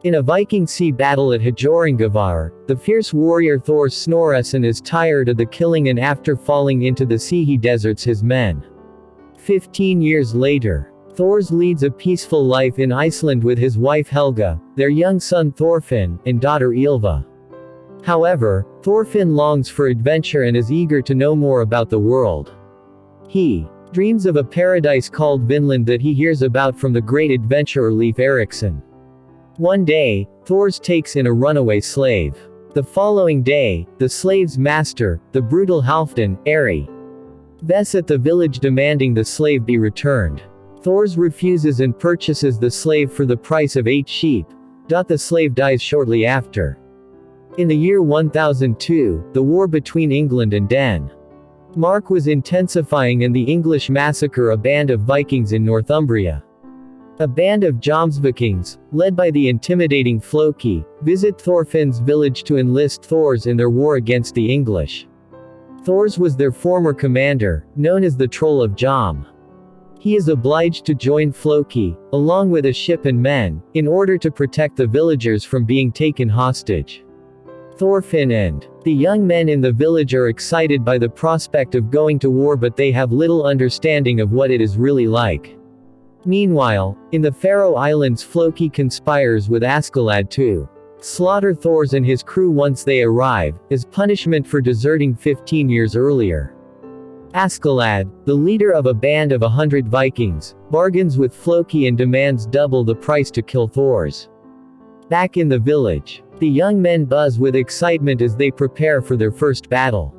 In a Viking sea battle at Hjörungavágr, the fierce warrior Thor Snorresson is tired of the killing, and after falling into the sea he deserts his men. 15 years later, Thor leads a peaceful life in Iceland with his wife Helga, their young son Thorfinn, and daughter Ylva. However, Thorfinn longs for adventure and is eager to know more about the world. He dreams of a paradise called Vinland that he hears about from the great adventurer Leif Erikson. One day, Thor takes in a runaway slave. The following day, the slave's master, the brutal Halfdan, Ari, ves at the village demanding the slave be returned. Thor refuses and purchases the slave for the price of 8 sheep. The slave dies shortly after. In the year 1002, the war between England and Denmark was intensifying, and the English massacre a band of Vikings in Northumbria. A band of Jomsvikings, led by the intimidating Floki, visit Thorfinn's village to enlist Thors in their war against the English. Thors was their former commander, known as the Troll of Jom. He is obliged to join Floki, along with a ship and men, in order to protect the villagers from being taken hostage. Thorfinn and the young men in the village are excited by the prospect of going to war, but they have little understanding of what it is really like. Meanwhile, in the Faroe Islands, Floki conspires with Askeladd to slaughter Thors and his crew once they arrive, as punishment for deserting 15 years earlier. Askeladd, the leader of a band of 100 Vikings, bargains with Floki and demands double the price to kill Thors. Back in the village, the young men buzz with excitement as they prepare for their first battle.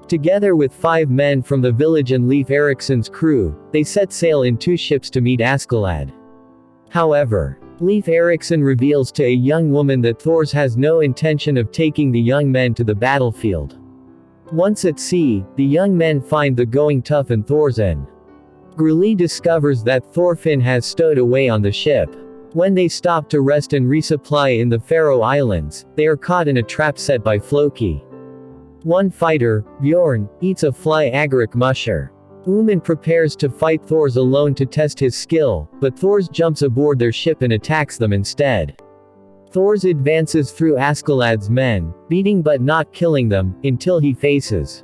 Together with 5 men from the village and Leif Erikson's crew, they set sail in 2 ships to meet Askeladd. However, Leif Erikson reveals to a young woman that Thor has no intention of taking the young men to the battlefield. Once at sea, the young men find the going tough, and Thorsen Gruli discovers that Thorfinn has stowed away on the ship. When they stop to rest and resupply in the Faroe Islands, they are caught in a trap set by Floki. One fighter, Bjorn, eats a fly agaric musher. Uman prepares to fight Thors alone to test his skill, but Thors jumps aboard their ship and attacks them instead. Thors advances through Askeladd's men, beating but not killing them, until he faces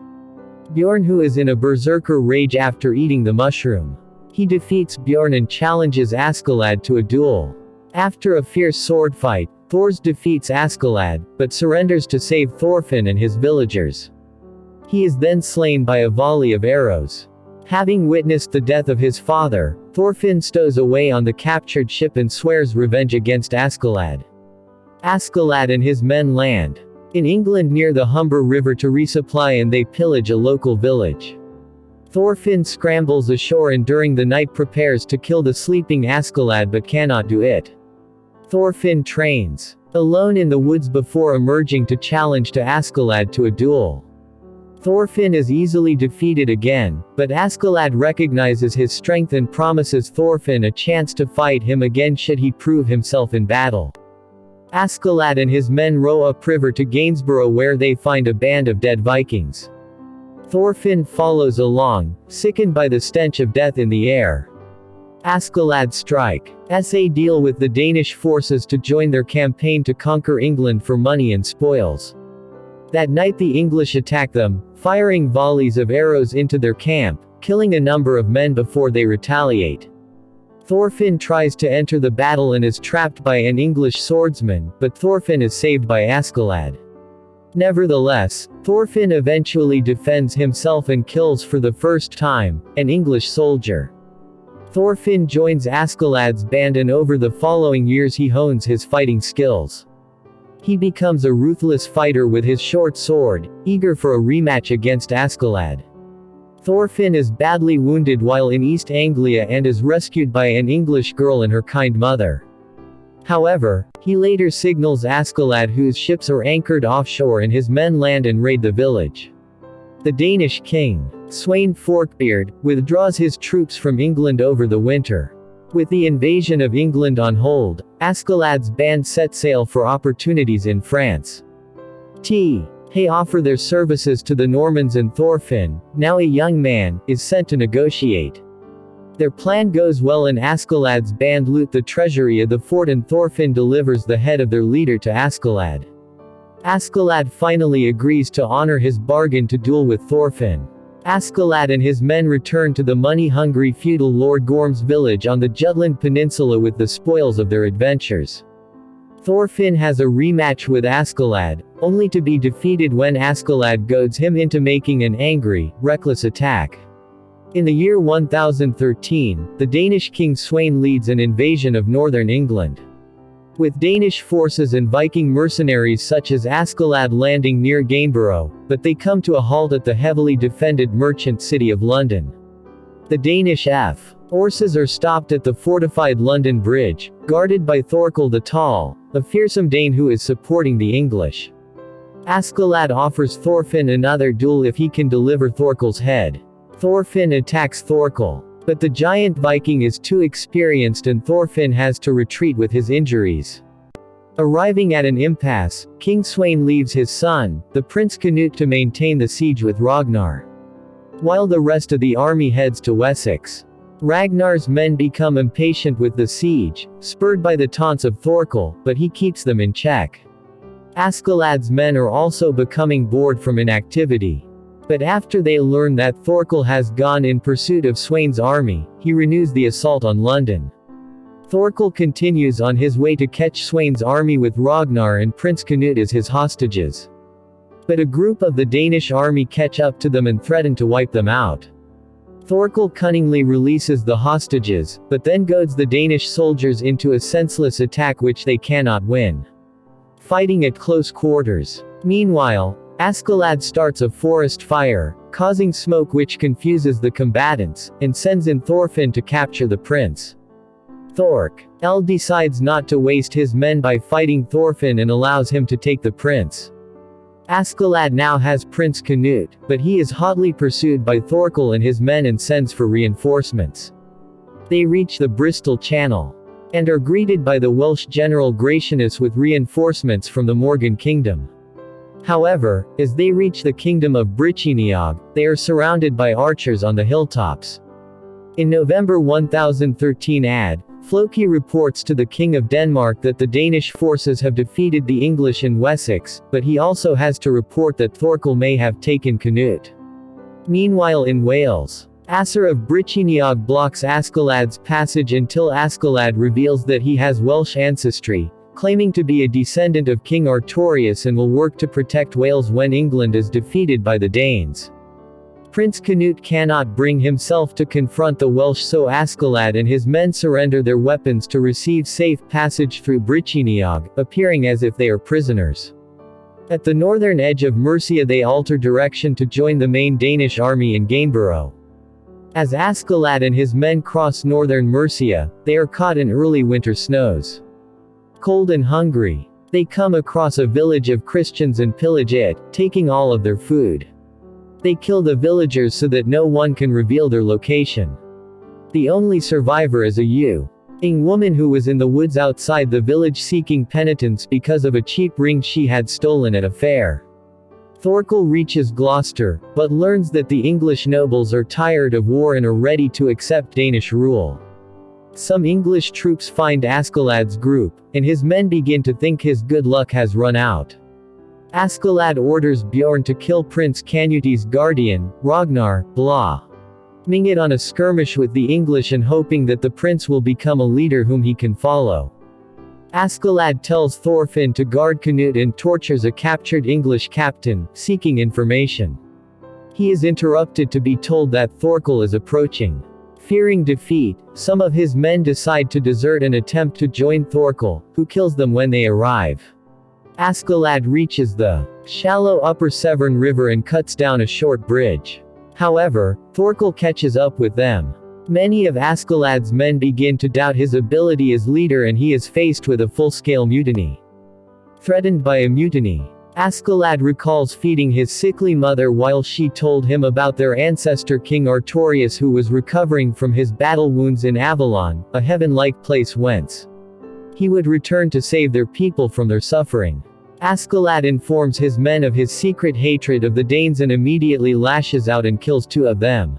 Bjorn, who is in a berserker rage after eating the mushroom. He defeats Bjorn and challenges Askeladd to a duel. After a fierce sword fight, Thors defeats Askeladd, but surrenders to save Thorfinn and his villagers. He is then slain by a volley of arrows. Having witnessed the death of his father, Thorfinn stows away on the captured ship and swears revenge against Askeladd. Askeladd and his men land in England near the Humber River to resupply, and they pillage a local village. Thorfinn scrambles ashore and during the night prepares to kill the sleeping Askeladd but cannot do it. Thorfinn trains alone in the woods before emerging to challenge to Askeladd to a duel. Thorfinn is easily defeated again, but Askeladd recognizes his strength and promises Thorfinn a chance to fight him again should he prove himself in battle. Askeladd and his men row upriver to Gainsborough, where they find a band of dead Vikings. Thorfinn follows along, sickened by the stench of death in the air. Askeladd strike as they deal with the Danish forces to join their campaign to conquer England for money and spoils. That night the English attack them, firing volleys of arrows into their camp, killing a number of men before they retaliate. Thorfinn tries to enter the battle and is trapped by an English swordsman, but Thorfinn is saved by Askeladd. Nevertheless, Thorfinn eventually defends himself and kills for the first time an English soldier. Thorfinn joins Askeladd's band, and over the following years he hones his fighting skills. He becomes a ruthless fighter with his short sword, eager for a rematch against Askeladd. Thorfinn is badly wounded while in East Anglia and is rescued by an English girl and her kind mother. However, he later signals Askeladd, whose ships are anchored offshore, and his men land and raid the village. The Danish king, Sweyn Forkbeard, withdraws his troops from England over the winter. With the invasion of England on hold, Askeladd's band set sail for opportunities in France. They offer their services to the Normans, and Thorfinn, now a young man, is sent to negotiate. Their plan goes well and Askeladd's band loot the treasury of the fort and Thorfinn delivers the head of their leader to Askeladd. Askeladd finally agrees to honor his bargain to duel with Thorfinn. Askeladd and his men return to the money-hungry feudal Lord Gorm's village on the Jutland Peninsula with the spoils of their adventures. Thorfinn has a rematch with Askeladd, only to be defeated when Askeladd goads him into making an angry, reckless attack. In the year 1013, the Danish king Sweyn leads an invasion of northern England. With Danish forces and Viking mercenaries such as Askeladd landing near Gainsborough, but they come to a halt at the heavily defended merchant city of London. The Danish forces are stopped at the fortified London Bridge, guarded by Thorkel the Tall, a fearsome Dane who is supporting the English. Askeladd offers Thorfinn another duel if he can deliver Thorkel's head. Thorfinn attacks Thorkel, but the giant Viking is too experienced and Thorfinn has to retreat with his injuries. Arriving at an impasse, King Sweyn leaves his son, the Prince Canute, to maintain the siege with Ragnar, while the rest of the army heads to Wessex. Ragnar's men become impatient with the siege, spurred by the taunts of Thorkel, but he keeps them in check. Askeladd's men are also becoming bored from inactivity. But after they learn that Thorkel has gone in pursuit of Sweyn's army, he renews the assault on London. Thorkel continues on his way to catch Sweyn's army with Ragnar and Prince Canute as his hostages. But a group of the Danish army catch up to them and threaten to wipe them out. Thorkel cunningly releases the hostages, but then goads the Danish soldiers into a senseless attack which they cannot win. Fighting at close quarters. Meanwhile, Askeladd starts a forest fire, causing smoke which confuses the combatants, and sends in Thorfinn to capture the prince. Thorkel decides not to waste his men by fighting Thorfinn and allows him to take the prince. Askeladd now has Prince Canute, but he is hotly pursued by Thorkel and his men and sends for reinforcements. They reach the Bristol Channel, and are greeted by the Welsh general Gratianus with reinforcements from the Morgan kingdom. However, as they reach the kingdom of Brycheiniog, they are surrounded by archers on the hilltops. In November 1013 Floki reports to the King of Denmark that the Danish forces have defeated the English in Wessex, but he also has to report that Thorkel may have taken Canute. Meanwhile in Wales, Asser of Brycheiniog blocks Askeladd's passage until Askeladd reveals that he has Welsh ancestry, claiming to be a descendant of King Artorius and will work to protect Wales when England is defeated by the Danes. Prince Canute cannot bring himself to confront the Welsh, so Askeladd and his men surrender their weapons to receive safe passage through Brycheiniog, appearing as if they are prisoners. At the northern edge of Mercia they alter direction to join the main Danish army in Gainsborough. As Askeladd and his men cross northern Mercia, they are caught in early winter snows. Cold and hungry, they come across a village of Christians and pillage it, taking all of their food. They kill the villagers so that no one can reveal their location. The only survivor is a young woman who was in the woods outside the village seeking penitence because of a cheap ring she had stolen at a fair. Thorkel reaches Gloucester, but learns that the English nobles are tired of war and are ready to accept Danish rule. Some English troops find Askeladd's group, and his men begin to think his good luck has run out. Askeladd orders Bjorn to kill Prince Canute's guardian, Ragnar, blaming it on a skirmish with the English and hoping that the prince will become a leader whom he can follow. Askeladd tells Thorfinn to guard Canute and tortures a captured English captain, seeking information. He is interrupted to be told that Thorkel is approaching. Fearing defeat, some of his men decide to desert and attempt to join Thorkel, who kills them when they arrive. Askeladd reaches the shallow upper Severn River and cuts down a short bridge. However, Thorkel catches up with them. Many of Askeladd's men begin to doubt his ability as leader and he is faced with a full-scale mutiny. Threatened by a mutiny, Askeladd recalls feeding his sickly mother while she told him about their ancestor King Artorius, who was recovering from his battle wounds in Avalon, a heaven-like place whence he would return to save their people from their suffering. Askeladd informs his men of his secret hatred of the Danes and immediately lashes out and kills two of them.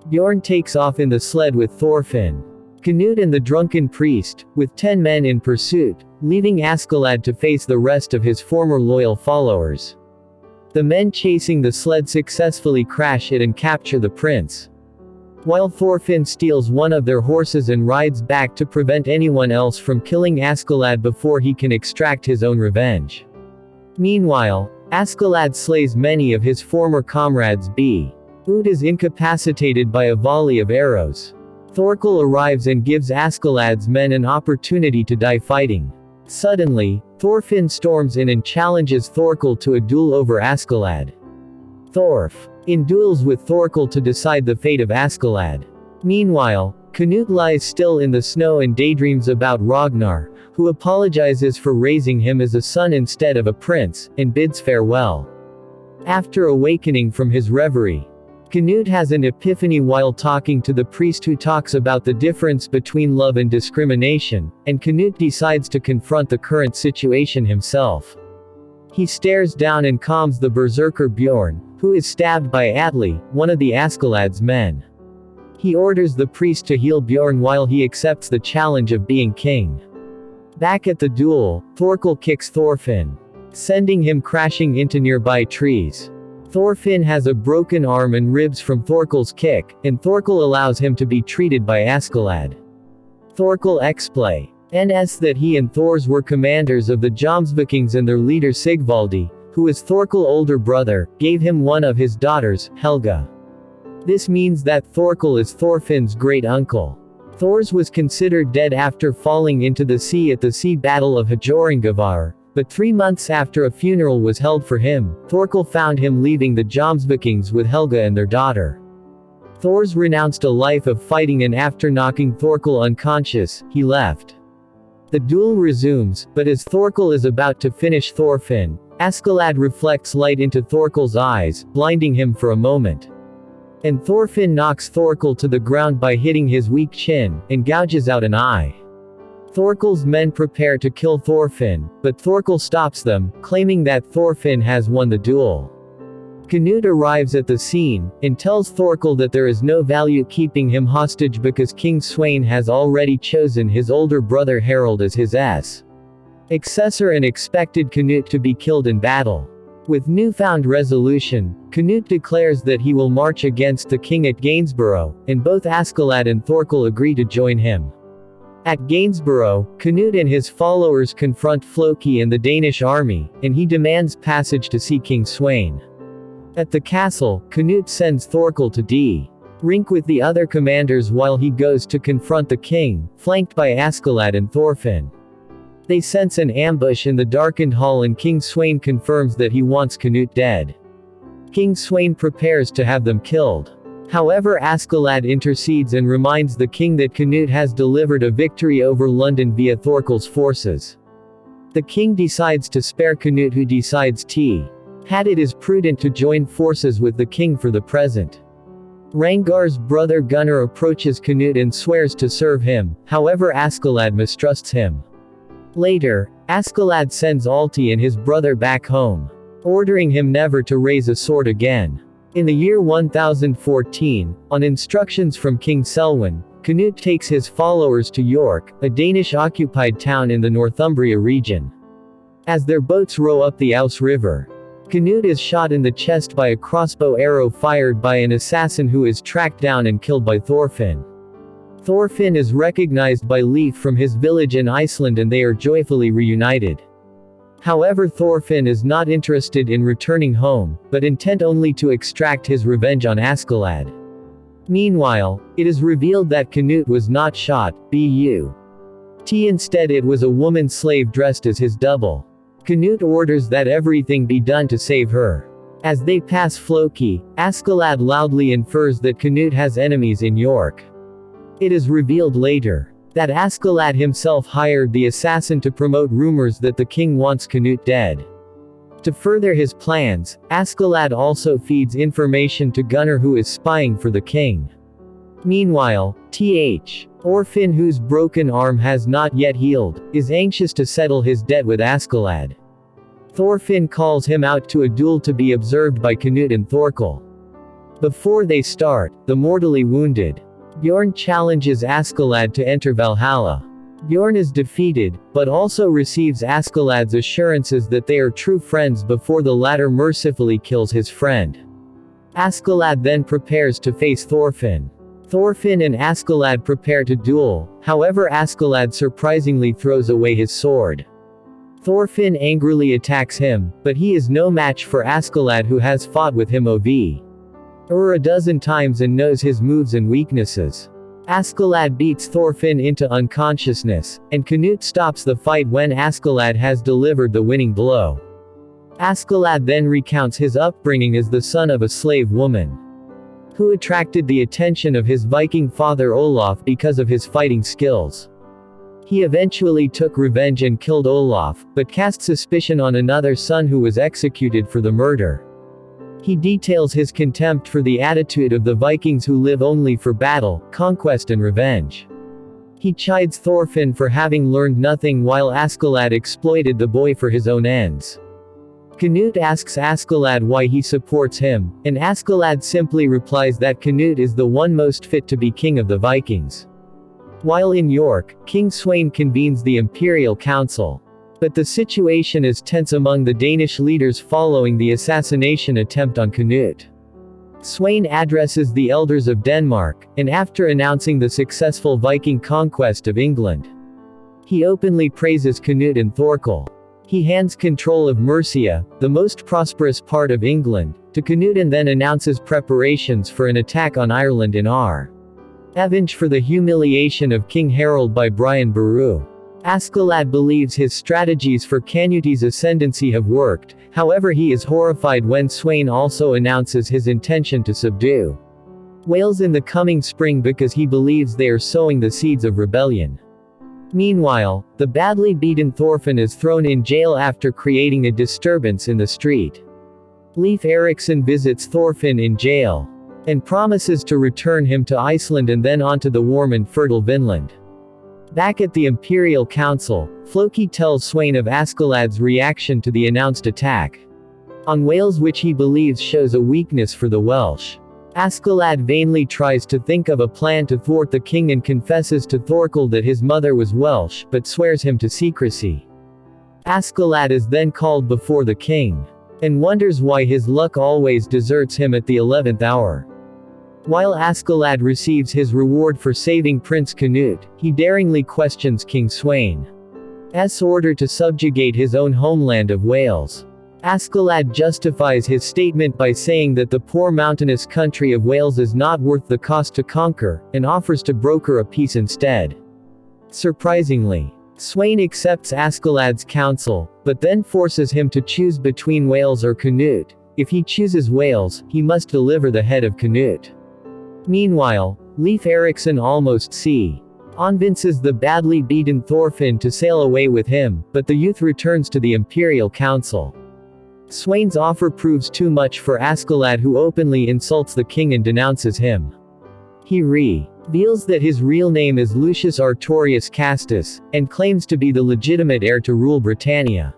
Bjorn takes off in the sled with Thorfinn. Canute and the drunken priest, with 10 men in pursuit, leaving Askeladd to face the rest of his former loyal followers. The men chasing the sled successfully crash it and capture the prince. While Thorfinn steals one of their horses and rides back to prevent anyone else from killing Askeladd before he can extract his own revenge. Meanwhile, Askeladd slays many of his former comrades. Ud is incapacitated by a volley of arrows. Thorkel arrives and gives Askeladd's men an opportunity to die fighting. Suddenly, Thorfinn storms in and challenges Thorkel to a duel over Askeladd. Thorf in duels with Thorkel to decide the fate of Askeladd. Meanwhile, Canute lies still in the snow and daydreams about Ragnar, who apologizes for raising him as a son instead of a prince, and bids farewell. After awakening from his reverie, Canute has an epiphany while talking to the priest, who talks about the difference between love and discrimination, and Canute decides to confront the current situation himself. He stares down and calms the berserker Bjorn, who is stabbed by Atli, one of the Askeladd's men. He orders the priest to heal Bjorn while he accepts the challenge of being king. Back at the duel, Thorkel kicks Thorfinn, sending him crashing into nearby trees. Thorfinn has a broken arm and ribs from Thorkel's kick, and Thorkel allows him to be treated by Askeladd. Thorkel explains that he and Thors were commanders of the Jomsvikings, and their leader Sigvaldi, who is Thorkel's older brother, gave him one of his daughters, Helga. This means that Thorkel is Thorfinn's great-uncle. Thors was considered dead after falling into the sea at the sea battle of Hjörungavágr, but 3 months after a funeral was held for him, Thorkel found him leaving the Jomsvikings with Helga and their daughter. Thors renounced a life of fighting, and after knocking Thorkel unconscious, he left. The duel resumes, but as Thorkel is about to finish Thorfinn, Askeladd reflects light into Thorkel's eyes, blinding him for a moment. And Thorfinn knocks Thorkel to the ground by hitting his weak chin, and gouges out an eye. Thorkel's men prepare to kill Thorfinn, but Thorkel stops them, claiming that Thorfinn has won the duel. Canute arrives at the scene, and tells Thorkel that there is no value keeping him hostage because King Sweyn has already chosen his older brother Harald as his successor and expected Canute to be killed in battle. With newfound resolution, Canute declares that he will march against the king at Gainsborough, and both Askeladd and Thorkel agree to join him. At Gainsborough, Canute and his followers confront Floki and the Danish army, and he demands passage to see King Sweyn. At the castle, Canute sends Thorkel to Rink with the other commanders while he goes to confront the king, flanked by Askeladd and Thorfinn. They sense an ambush in the darkened hall, and King Sweyn confirms that he wants Canute dead. King Sweyn prepares to have them killed. However, Askeladd intercedes and reminds the king that Canute has delivered a victory over London via Thorkel's forces. The king decides to spare Canute, who decides it is prudent to join forces with the king for the present. Rangar's brother Gunnar approaches Canute and swears to serve him, however Askeladd mistrusts him. Later, Askeladd sends Alti and his brother back home, ordering him never to raise a sword again. In the year 1014, on instructions from King Selwyn, Canute takes his followers to York, a Danish-occupied town in the Northumbria region. As their boats row up the Ouse River, Canute is shot in the chest by a crossbow arrow fired by an assassin, who is tracked down and killed by Thorfinn. Thorfinn is recognized by Leif from his village in Iceland, and they are joyfully reunited. However, Thorfinn is not interested in returning home, but intent only to extract his revenge on Askeladd. Meanwhile, it is revealed that Canute was not shot, instead it was a woman slave dressed as his double. Canute orders that everything be done to save her. As they pass Floki, Askeladd loudly infers that Canute has enemies in York. It is revealed later that Askeladd himself hired the assassin to promote rumors that the king wants Canute dead. To further his plans, Askeladd also feeds information to Gunnar, who is spying for the king. Meanwhile, Thorfinn, whose broken arm has not yet healed, is anxious to settle his debt with Askeladd. Thorfinn calls him out to a duel to be observed by Canute and Thorkel. Before they start, the mortally wounded Bjorn challenges Askeladd to enter Valhalla. Bjorn is defeated, but also receives Askeladd's assurances that they are true friends before the latter mercifully kills his friend. Askeladd then prepares to face Thorfinn. Thorfinn and Askeladd prepare to duel, however Askeladd surprisingly throws away his sword. Thorfinn angrily attacks him, but he is no match for Askeladd, who has fought with him over a dozen times and knows his moves and weaknesses. Askeladd beats Thorfinn into unconsciousness, and Canute stops the fight when Askeladd has delivered the winning blow. Askeladd then recounts his upbringing as the son of a slave woman, who attracted the attention of his Viking father Olaf because of his fighting skills. He eventually took revenge and killed Olaf, but cast suspicion on another son who was executed for the murder. He details his contempt for the attitude of the Vikings who live only for battle, conquest and revenge. He chides Thorfinn for having learned nothing while Askeladd exploited the boy for his own ends. Canute asks Askeladd why he supports him, and Askeladd simply replies that Canute is the one most fit to be king of the Vikings. While in York, King Sweyn convenes the Imperial Council. But the situation is tense among the Danish leaders following the assassination attempt on Canute. Sweyn addresses the elders of Denmark, and after announcing the successful Viking conquest of England, he openly praises Canute and Thorkel. He hands control of Mercia, the most prosperous part of England, to Canute and then announces preparations for an attack on Ireland in revenge for the humiliation of King Harold by Brian Boru. Askeladd believes his strategies for Canute's ascendancy have worked, however he is horrified when Sweyn also announces his intention to subdue Wales in the coming spring because he believes they are sowing the seeds of rebellion. Meanwhile, the badly beaten Thorfinn is thrown in jail after creating a disturbance in the street. Leif Erikson visits Thorfinn in jail, and promises to return him to Iceland and then on to the warm and fertile Vinland. Back at the Imperial Council, Floki tells Sweyn of Askeladd's reaction to the announced attack on Wales, which he believes shows a weakness for the Welsh. Askeladd vainly tries to think of a plan to thwart the king and confesses to Thorkel that his mother was Welsh, but swears him to secrecy. Askeladd is then called before the king, and wonders why his luck always deserts him at the 11th hour. While Askeladd receives his reward for saving Prince Canute, he daringly questions King Sweyn's order to subjugate his own homeland of Wales. Askeladd justifies his statement by saying that the poor mountainous country of Wales is not worth the cost to conquer, and offers to broker a peace instead. Surprisingly, Sweyn accepts Askeladd's counsel, but then forces him to choose between Wales or Canute. If he chooses Wales, he must deliver the head of Canute. Meanwhile, Leif Erikson almost convinces the badly beaten Thorfinn to sail away with him, but the youth returns to the Imperial Council. Sweyn's offer proves too much for Askeladd, who openly insults the king and denounces him. He reveals that his real name is Lucius Artorius Castus, and claims to be the legitimate heir to rule Britannia.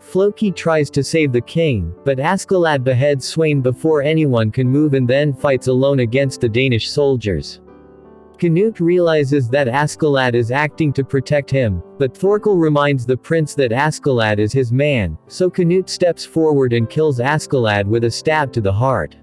Floki tries to save the king, but Askeladd beheads Sweyn before anyone can move and then fights alone against the Danish soldiers. Canute realizes that Askeladd is acting to protect him, but Thorkel reminds the prince that Askeladd is his man, so Canute steps forward and kills Askeladd with a stab to the heart.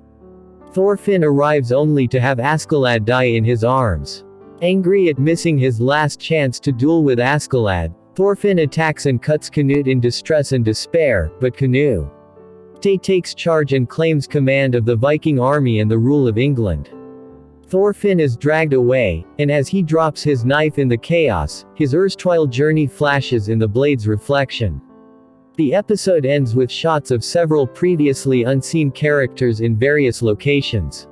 Thorfinn arrives only to have Askeladd die in his arms. Angry at missing his last chance to duel with Askeladd, Thorfinn attacks and cuts Canute in distress and despair, but Canute takes charge and claims command of the Viking army and the rule of England. Thorfinn is dragged away, and as he drops his knife in the chaos, his erstwhile journey flashes in the blade's reflection. The episode ends with shots of several previously unseen characters in various locations.